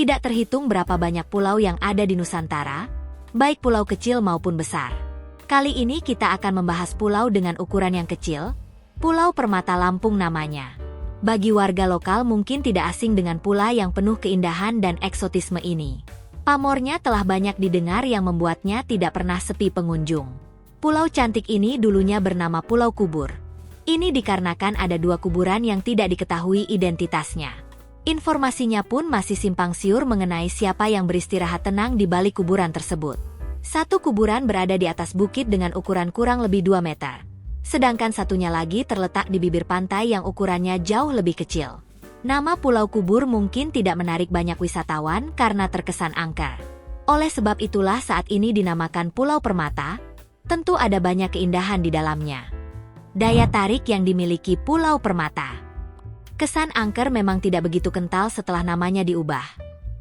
Tidak terhitung berapa banyak pulau yang ada di Nusantara, baik pulau kecil maupun besar. Kali ini kita akan membahas pulau dengan ukuran yang kecil, Pulau Permata Lampung namanya. Bagi warga lokal mungkin tidak asing dengan pulau yang penuh keindahan dan eksotisme ini. Pamornya telah banyak didengar yang membuatnya tidak pernah sepi pengunjung. Pulau cantik ini dulunya bernama Pulau Kubur. Ini dikarenakan ada dua kuburan yang tidak diketahui identitasnya. Informasinya pun masih simpang siur mengenai siapa yang beristirahat tenang di balik kuburan tersebut. Satu kuburan berada di atas bukit dengan ukuran kurang lebih 2 meter. Sedangkan satunya lagi terletak di bibir pantai yang ukurannya jauh lebih kecil. Nama Pulau Kubur mungkin tidak menarik banyak wisatawan karena terkesan angker. Oleh sebab itulah saat ini dinamakan Pulau Permata, tentu ada banyak keindahan di dalamnya. Daya tarik yang dimiliki Pulau Permata. Kesan angker memang tidak begitu kental setelah namanya diubah.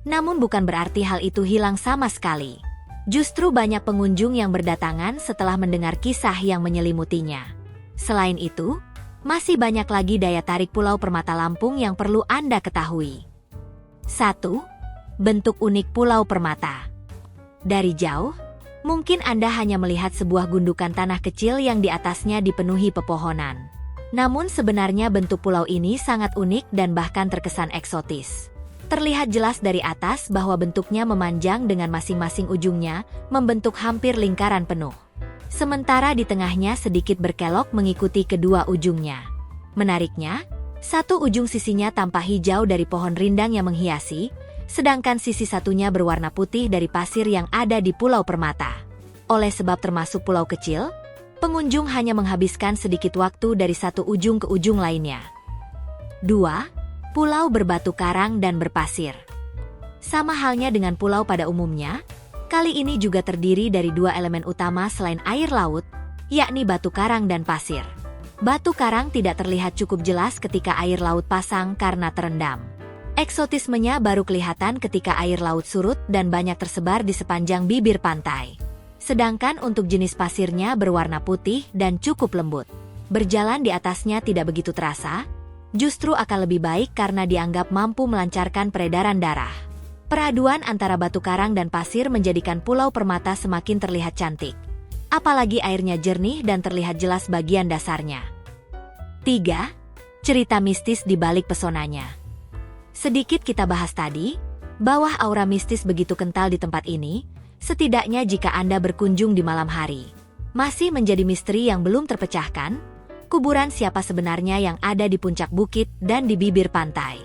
Namun bukan berarti hal itu hilang sama sekali. Justru banyak pengunjung yang berdatangan setelah mendengar kisah yang menyelimutinya. Selain itu, masih banyak lagi daya tarik Pulau Permata Lampung yang perlu Anda ketahui. 1. Bentuk unik Pulau Permata. Dari jauh, mungkin Anda hanya melihat sebuah gundukan tanah kecil yang di atasnya dipenuhi pepohonan. Namun sebenarnya bentuk pulau ini sangat unik dan bahkan terkesan eksotis. Terlihat jelas dari atas bahwa bentuknya memanjang dengan masing-masing ujungnya membentuk hampir lingkaran penuh. Sementara di tengahnya sedikit berkelok mengikuti kedua ujungnya. Menariknya, satu ujung sisinya tampak hijau dari pohon rindang yang menghiasi, sedangkan sisi satunya berwarna putih dari pasir yang ada di Pulau Permata. Oleh sebab termasuk pulau kecil, pengunjung hanya menghabiskan sedikit waktu dari satu ujung ke ujung lainnya. 2. Pulau berbatu karang dan berpasir. Sama halnya dengan pulau pada umumnya, kali ini juga terdiri dari dua elemen utama selain air laut, yakni batu karang dan pasir. Batu karang tidak terlihat cukup jelas ketika air laut pasang karena terendam. Eksotismenya baru kelihatan ketika air laut surut dan banyak tersebar di sepanjang bibir pantai. Sedangkan untuk jenis pasirnya berwarna putih dan cukup lembut. Berjalan di atasnya tidak begitu terasa, justru akan lebih baik karena dianggap mampu melancarkan peredaran darah. Peraduan antara batu karang dan pasir menjadikan Pulau Permata semakin terlihat cantik. Apalagi airnya jernih dan terlihat jelas bagian dasarnya. 3. Cerita mistis di balik pesonanya. Sedikit kita bahas tadi, bahwa aura mistis begitu kental di tempat ini, setidaknya jika Anda berkunjung di malam hari. Masih menjadi misteri yang belum terpecahkan, kuburan siapa sebenarnya yang ada di puncak bukit dan di bibir pantai.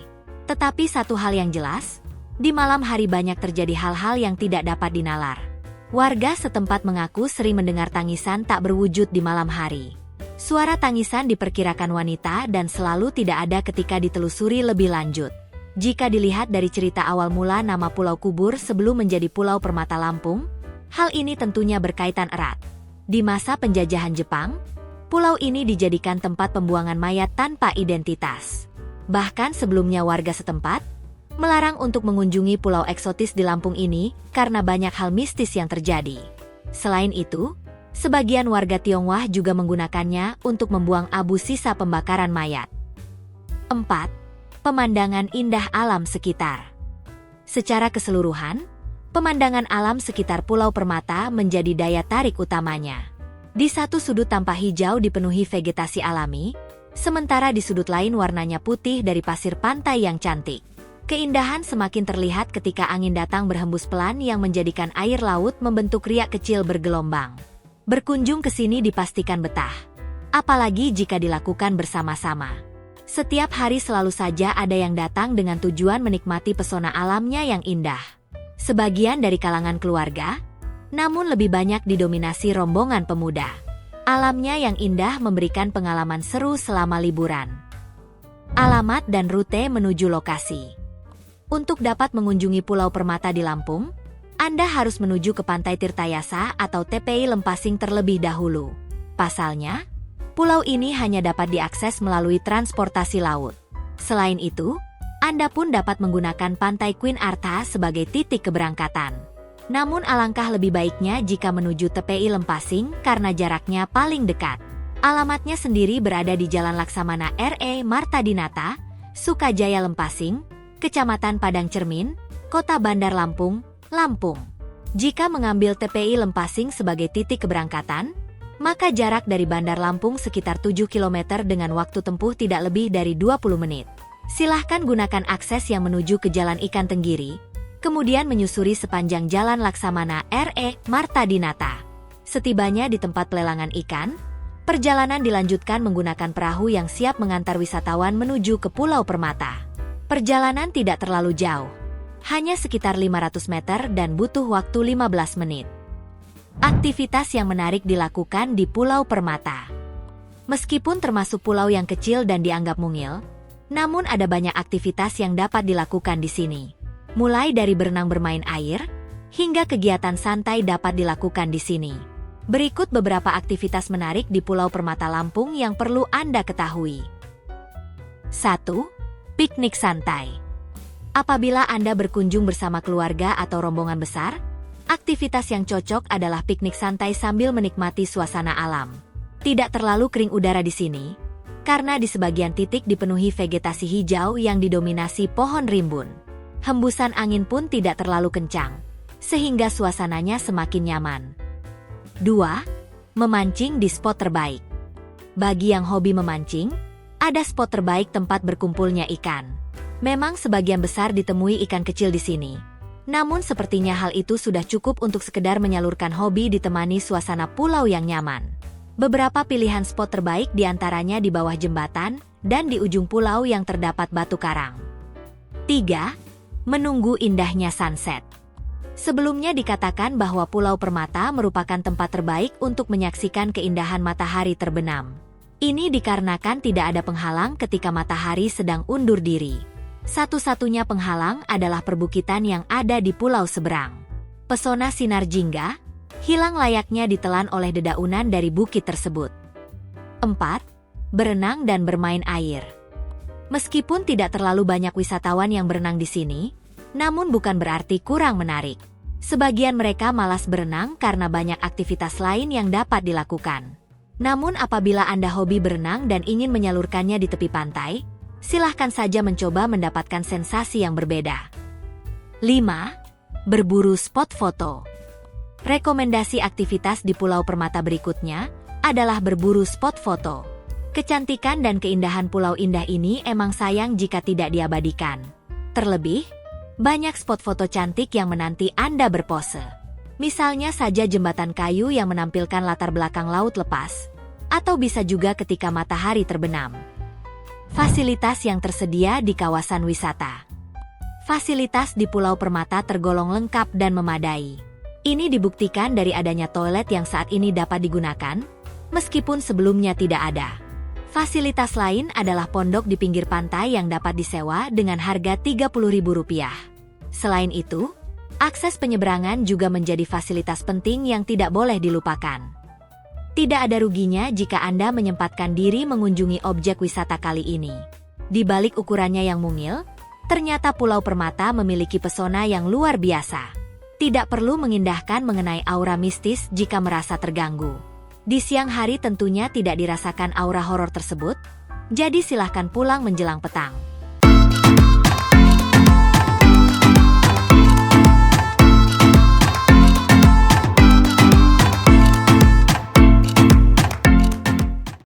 Tetapi satu hal yang jelas, di malam hari banyak terjadi hal-hal yang tidak dapat dinalar. Warga setempat mengaku sering mendengar tangisan tak berwujud di malam hari. Suara tangisan diperkirakan wanita dan selalu tidak ada ketika ditelusuri lebih lanjut. Jika dilihat dari cerita awal mula nama Pulau Kubur sebelum menjadi Pulau Permata Lampung, hal ini tentunya berkaitan erat. Di masa penjajahan Jepang, pulau ini dijadikan tempat pembuangan mayat tanpa identitas. Bahkan sebelumnya warga setempat melarang untuk mengunjungi pulau eksotis di Lampung ini karena banyak hal mistis yang terjadi. Selain itu, sebagian warga Tionghoa juga menggunakannya untuk membuang abu sisa pembakaran mayat. 4. Pemandangan indah alam sekitar. Secara keseluruhan, pemandangan alam sekitar Pulau Permata menjadi daya tarik utamanya. Di satu sudut tampak hijau dipenuhi vegetasi alami, sementara di sudut lain warnanya putih dari pasir pantai yang cantik. Keindahan semakin terlihat ketika angin datang berhembus pelan yang menjadikan air laut membentuk riak kecil bergelombang. Berkunjung ke sini dipastikan betah, apalagi jika dilakukan bersama-sama. Setiap hari selalu saja ada yang datang dengan tujuan menikmati pesona alamnya yang indah. Sebagian dari kalangan keluarga, namun lebih banyak didominasi rombongan pemuda. Alamnya yang indah memberikan pengalaman seru selama liburan. Alamat dan rute menuju lokasi. Untuk dapat mengunjungi Pulau Permata di Lampung, Anda harus menuju ke Pantai Tirtayasa atau TPI Lempasing terlebih dahulu. Pasalnya, pulau ini hanya dapat diakses melalui transportasi laut. Selain itu, Anda pun dapat menggunakan Pantai Queen Arta sebagai titik keberangkatan. Namun alangkah lebih baiknya jika menuju TPI Lempasing karena jaraknya paling dekat. Alamatnya sendiri berada di Jalan Laksamana R.E. Marta Dinata, Sukajaya Lempasing, Kecamatan Padang Cermin, Kota Bandar Lampung, Lampung. Jika mengambil TPI Lempasing sebagai titik keberangkatan, maka jarak dari Bandar Lampung sekitar 7 km dengan waktu tempuh tidak lebih dari 20 menit. Silahkan gunakan akses yang menuju ke Jalan Ikan Tenggiri, kemudian menyusuri sepanjang Jalan Laksamana R.E. Marta Dinata. Setibanya di tempat pelelangan ikan, perjalanan dilanjutkan menggunakan perahu yang siap mengantar wisatawan menuju ke Pulau Permata. Perjalanan tidak terlalu jauh, hanya sekitar 500 meter dan butuh waktu 15 menit. Aktivitas yang menarik dilakukan di Pulau Permata. Meskipun termasuk pulau yang kecil dan dianggap mungil, namun ada banyak aktivitas yang dapat dilakukan di sini. Mulai dari berenang bermain air, hingga kegiatan santai dapat dilakukan di sini. Berikut beberapa aktivitas menarik di Pulau Permata Lampung yang perlu Anda ketahui. 1. Piknik santai. Apabila Anda berkunjung bersama keluarga atau rombongan besar, aktivitas yang cocok adalah piknik santai sambil menikmati suasana alam. Tidak terlalu kering udara di sini, karena di sebagian titik dipenuhi vegetasi hijau yang didominasi pohon rimbun. Hembusan angin pun tidak terlalu kencang, sehingga suasananya semakin nyaman. 2. Memancing di spot terbaik. Bagi yang hobi memancing, ada spot terbaik tempat berkumpulnya ikan. Memang sebagian besar ditemui ikan kecil di sini. Namun sepertinya hal itu sudah cukup untuk sekedar menyalurkan hobi ditemani suasana pulau yang nyaman. Beberapa pilihan spot terbaik diantaranya di bawah jembatan dan di ujung pulau yang terdapat batu karang. 3. Menunggu indahnya sunset. Sebelumnya dikatakan bahwa Pulau Permata merupakan tempat terbaik untuk menyaksikan keindahan matahari terbenam. Ini dikarenakan tidak ada penghalang ketika matahari sedang undur diri. Satu-satunya penghalang adalah perbukitan yang ada di pulau seberang. Pesona sinar jingga hilang layaknya ditelan oleh dedaunan dari bukit tersebut. 4. Berenang dan bermain air. Meskipun tidak terlalu banyak wisatawan yang berenang di sini, namun bukan berarti kurang menarik. Sebagian mereka malas berenang karena banyak aktivitas lain yang dapat dilakukan. Namun apabila Anda hobi berenang dan ingin menyalurkannya di tepi pantai, silahkan saja mencoba mendapatkan sensasi yang berbeda. 5. Berburu spot foto. Rekomendasi aktivitas di Pulau Permata berikutnya adalah berburu spot foto. Kecantikan dan keindahan pulau indah ini emang sayang jika tidak diabadikan. Terlebih, banyak spot foto cantik yang menanti Anda berpose. Misalnya saja jembatan kayu yang menampilkan latar belakang laut lepas, atau bisa juga ketika matahari terbenam. Fasilitas yang tersedia di kawasan wisata. Fasilitas di Pulau Permata tergolong lengkap dan memadai. Ini dibuktikan dari adanya toilet yang saat ini dapat digunakan, meskipun sebelumnya tidak ada. Fasilitas lain adalah pondok di pinggir pantai yang dapat disewa dengan harga Rp30.000. Selain itu, akses penyeberangan juga menjadi fasilitas penting yang tidak boleh dilupakan. Tidak ada ruginya jika Anda menyempatkan diri mengunjungi objek wisata kali ini. Di balik ukurannya yang mungil, ternyata Pulau Permata memiliki pesona yang luar biasa. Tidak perlu mengindahkan mengenai aura mistis jika merasa terganggu. Di siang hari tentunya tidak dirasakan aura horor tersebut, jadi silahkan pulang menjelang petang.